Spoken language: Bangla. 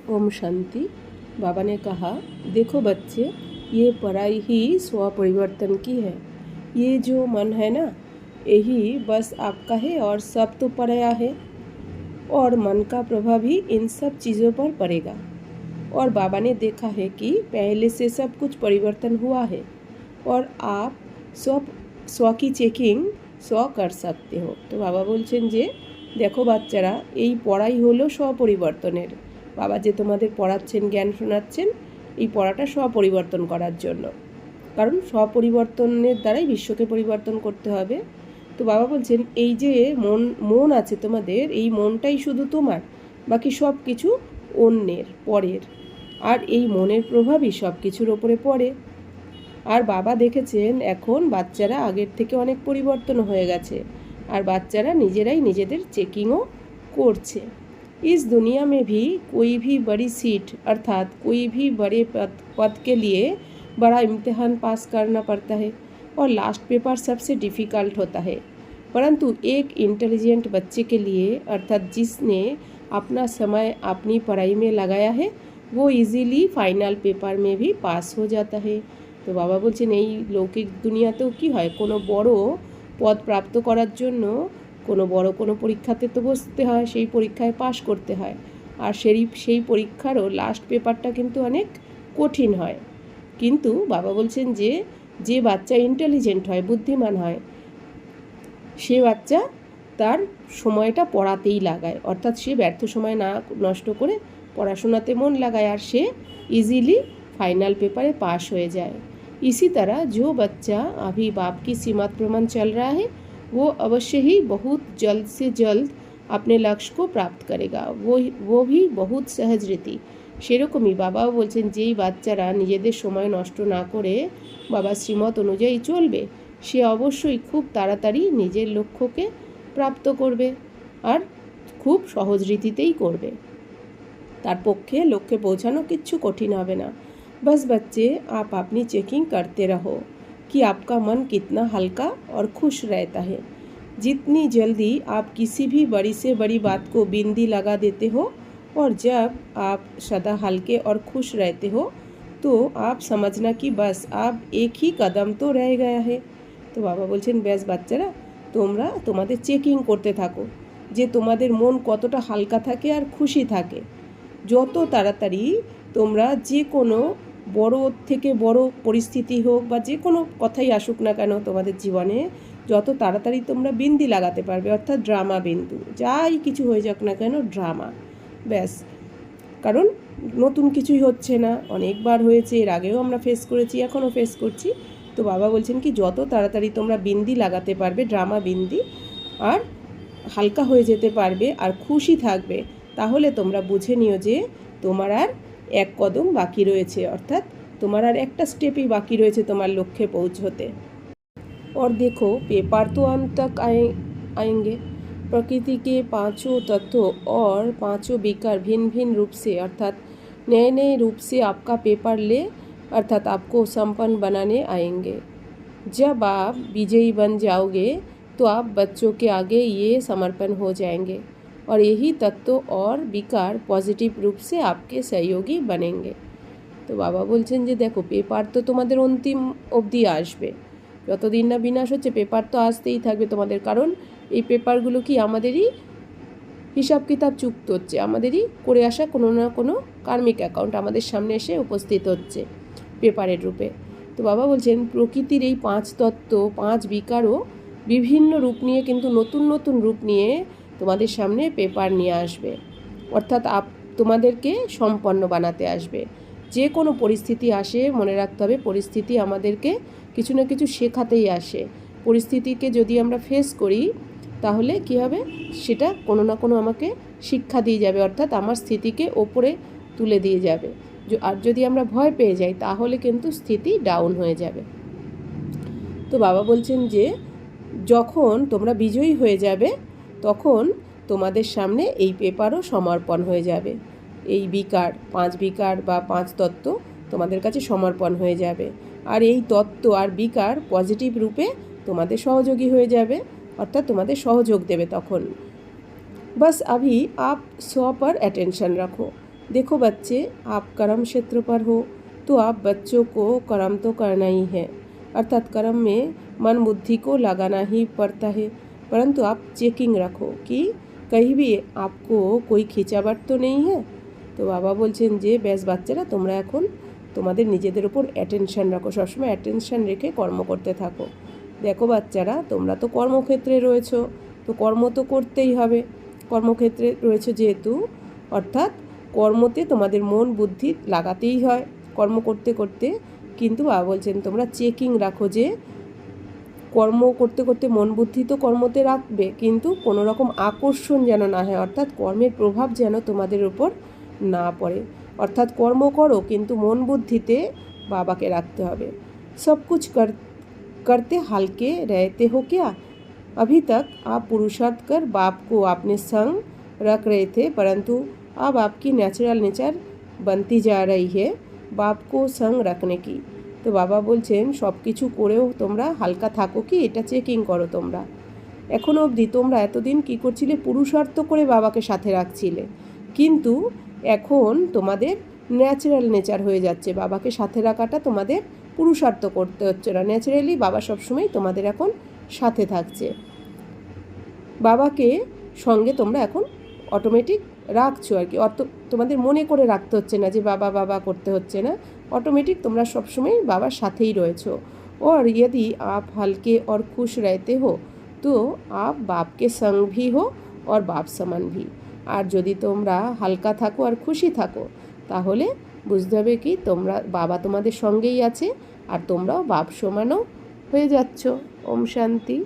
ओम शांति। बाबा ने कहा, देखो बच्चे, ये पढ़ाई ही स्व परिवर्तन की है। ये जो मन है ना, यही बस आपका है और सब तो पराया है। और मन का प्रभाव ही इन सब चीज़ों पर पड़ेगा। और बाबा ने देखा है कि पहले से सब कुछ परिवर्तन हुआ है और आप स्व की चेकिंग स्व कर सकते हो। तो बाबा बोलছেন যে দেখো বাচ্চারা, এই পড়াই হলো স্বপরিবর্তনের। বাবা যে তোমাদের পড়াচ্ছেন, জ্ঞান শোনাচ্ছেন, এই পড়াটা স্বপরিবর্তন করার জন্য। কারণ স্বপরিবর্তনের দ্বারাই বিশ্বকে পরিবর্তন করতে হবে। তো বাবা বলছেন এই যে মন আছে তোমাদের, এই মনটাই শুধু তোমার, বাকি সব কিছু অন্যের, পরের। আর এই মনের প্রভাবই সব কিছুর ওপরে পড়ে। আর বাবা দেখেছেন এখন বাচ্চারা আগের থেকে অনেক পরিবর্তন হয়ে গেছে আর বাচ্চারা নিজেরাই নিজেদের চেকিংও করছে। इस दुनिया में भी कोई भी बड़ी सीट अर्थात कोई भी बड़े पद के लिए बड़ा इम्तिहान पास करना पड़ता है और लास्ट पेपर सबसे डिफ़िकल्ट होता है। परंतु एक इंटेलिजेंट बच्चे के लिए अर्थात जिसने अपना समय अपनी पढ़ाई में लगाया है, वो इजीली फाइनल पेपर में भी पास हो जाता है। তো বাবা বলছেন এই লৌকিক দুনিয়াতেও কি হয়, কোনো বড় পদ প্রাপ্ত করার জন্য কোনো বড় কোনো পরীক্ষাতে তো বসতে হয়, সেই পরীক্ষায় পাশ করতে হয়। আর সেই পরীক্ষারও লাস্ট পেপারটা কিন্তু অনেক কঠিন হয়। কিন্তু বাবা বলছেন যে যে বাচ্চা ইন্টেলিজেন্ট হয়, বুদ্ধিমান হয়, সে বাচ্চা তার সময়টা পড়াতেই লাগায়, অর্থাৎ সে ব্যর্থ সময় না নষ্ট করে পড়াশোনাতে মন লাগায় আর সে ইজিলি फाइनल पेपर पास हो जाए। इसी तरह जो बच्चा अभी बाप की सीमात प्रमाण चल रहा है, वो अवश्य ही बहुत जल्द से जल्द अपने लक्ष्य को प्राप्त करेगा, वो भी बहुत सहज रीति। সেরকমই বাবাও বলছেন যেই বাচ্চারা নিজেদের সময় নষ্ট না করে বাবা শ্রীমত অনুযায়ী চলবে, সে অবশ্যই খুব তাড়াতাড়ি নিজের লক্ষ্যকে প্রাপ্ত করবে আর খুব সহজ রীতিতেই করবে। তার পক্ষে লক্ষ্যে পৌঁছানো কিচ্ছু কঠিন হবে না। बस बच्चे, आप अपनी चेकिंग करते रहो कि आपका मन कितना हल्का और खुश रहता है। जितनी जल्दी आप किसी भी बड़ी से बड़ी बात को बिंदी लगा देते हो और जब आप सदा हल्के और खुश रहते हो, तो आप समझना कि बस आप एक ही कदम तो रह गया है। तो बाबा बोलছেন ব্যাস বাচ্চারা, তোমরা তোমাদের চেকিং করতে থাকো যে তোমাদের মন কতটা হালকা থাকে আর খুশি থাকে। যত তাড়াতাড়ি তোমরা যে কোনো বড় থেকে বড় পরিস্থিতি হোক বা যে কোনো কথাই আসুক না কেন তোমাদের জীবনে, যত তাড়াতাড়ি তোমরা বিন্দি লাগাতে পারবে, অর্থাৎ ড্রামা বিন্দু, যাই কিছু হয়ে যাক না কেন ড্রামা, ব্যাস। কারণ নতুন কিছুই হচ্ছে না, অনেকবার হয়েছে, এর আগেও আমরা ফেস করেছি, এখনও ফেস করছি। তো বাবা বলছেন কি যত তাড়াতাড়ি তোমরা বিন্দি লাগাতে পারবে, ড্রামা বিন্দি, আর হালকা হয়ে যেতে পারবে আর খুশি থাকবে, তাহলে তোমরা বুঝে নিও যে তোমার আর এক কদম বাকি রয়েছে, অর্থাৎ তোমার আর একটা স্টেপই বাকি রয়েছে তোমার লক্ষ্যে পৌঁছতে। और देखो, पेपर तो अंत तक आएंगे। प्रकृति के पांचों तत्वों और पांचों विकार भिन्न भिन्न रूप से अर्थात नए नए रूप से आपका पेपर ले अर्थात आपको संपन्न बनाने आएंगे। जब आप विजयी बन जाओगे तो आप बच्चों के आगे ये समर्पण हो जाएंगे और यही तत्व और विकार पॉजिटिव रूप से आपके सहयोगी बनेंगे। तो बाबा बोलছেন যে দেখো, পেপার তো তোমাদের অন্তিম অবধি আসবে, যতদিন না বিনাশ হচ্ছে পেপার তো আসতেই থাকবে তোমাদের। কারণ এই পেপারগুলো কি আমাদেরই হিসাব কিতাব চুক্ত হচ্ছে, আমাদেরই করে আসা কোনো না কোনো কার্মিক অ্যাকাউন্ট আমাদের সামনে এসে উপস্থিত হচ্ছে পেপারের রূপে। তো বাবা বলছেন প্রকৃতির এই পাঁচ তত্ত্ব, পাঁচ বিকারও বিভিন্ন রূপ নিয়ে, কিন্তু নতুন নতুন রূপ নিয়ে তোমাদের সামনে পেপার নিয়ে আসবে, অর্থাৎ তোমাদেরকে সম্পন্ন বানাতে আসবে। যে কোনো পরিস্থিতি আসে, মনে রাখতে হবে পরিস্থিতি আমাদেরকে কিছু না কিছু শেখাতেই আসে। পরিস্থিতিকে যদি আমরা ফেস করি তাহলে কি হবে, সেটা কোনো না কোনো আমাকে শিক্ষা দিয়ে যাবে, অর্থাৎ আমার স্থিতিকে ওপরে তুলে দিয়ে যাবে। আর যদি আমরা ভয় পেয়ে যাই তাহলে কিন্তু স্থিতি ডাউন হয়ে যাবে। তো বাবা বলছেন যে যখন তোমরা বিজয়ী হয়ে যাবে তখন তোমাদের সামনে এই পেপারও সমর্পণ হয়ে যাবে। এই বিকার, পাঁচ বিকার বা পাঁচ তত্ত্ব তোমাদের কাছে সমর্পণ হয়ে যাবে আর এই তত্ত্ব আর বিকার পজিটিভ রূপে তোমাদের সহযোগী হয়ে যাবে, অর্থাৎ তোমাদের সহযোগ দেবে তখন। बस अभी आप स्व पर अटेंशन रखो। देखो बच्चे, आप कर्म क्षेत्र पर हो तो आप बच्चों को कर्म तो करना ही है, अर्थात कर्म में मन बुद्धि को लगाना ही पड़ता है। परंतु आप चेकिंग रखो कि कहीं भी आपको कोई खिंचावट तो नहीं है। তো বাবা বলছেন যে বেশ বাচ্চারা, তোমরা এখন তোমাদের নিজেদের উপর অ্যাটেনশন রাখো, সবসময় অ্যাটেনশন রেখে কর্ম করতে থাকো। দেখো বাচ্চারা, তোমরা তো কর্মক্ষেত্রে রয়েছো, তো কর্ম তো করতেই হবে। কর্মক্ষেত্রে রয়েছে যেহেতু, অর্থাৎ কর্মতে তোমাদের মন বুদ্ধি লাগাতেই হয় কর্ম করতে করতে। কিন্তু বাবা বলছেন তোমরা চেকিং রাখো যে কর্ম করতে করতে মন বুদ্ধি তো কর্মতে রাখবে, কিন্তু কোনো রকম আকর্ষণ যেন না হয়, অর্থাৎ কর্মের প্রভাব যেন তোমাদের উপর না পড়ে। অর্থাৎ কর্ম করো কিন্তু মন বুদ্ধিতে বাবাকে রাখতে হবে। सब कुछ करते हल्के रहते हो क्या? अभी तक आप पुरुषार्थ कर बाप को अपने संग रख रहे थे, परंतु अब आपकी नेचुरल नेचर बनती जा रही है बाप को संग रखने की। তো বাবা বলছেন সব কিছু করেও তোমরা হালকা থাকো কি, এটা চেকিং করো। তোমরা এখনও অবধি তোমরা এতদিন কি করছিলে, পুরুষার্থ করে বাবাকে সাথে রাখছিলে, কিন্তু এখন তোমাদের ন্যাচারাল নেচার হয়ে যাচ্ছে। বাবাকে সাথে রাখাটা তোমাদের পুরুষার্থ করতে হচ্ছে না, ন্যাচারালি বাবা সবসময় তোমাদের এখন সাথে থাকছে। বাবাকে সঙ্গে তোমরা এখন অটোমেটিক রাখছো আর কি, তোমাদের মনে করে রাখতে হচ্ছে না যে বাবা বাবা করতে হচ্ছে না, ऑटोमेटिक তোমরা সবসময় বাবার সাথেই রয়েছো। और यदि आप हल्के और खुश रहते हो तो आप बाप के संग भी हो और बाप समान भी। আর যদি তোমরা হালকা থাকো আর খুশি থাকো তাহলে বুঝতে হবে কি তোমরা বাবা তোমাদের সঙ্গেই আছে আর তোমরাও বাপ সমানও হয়ে যাচ্ছ। ওম শান্তি।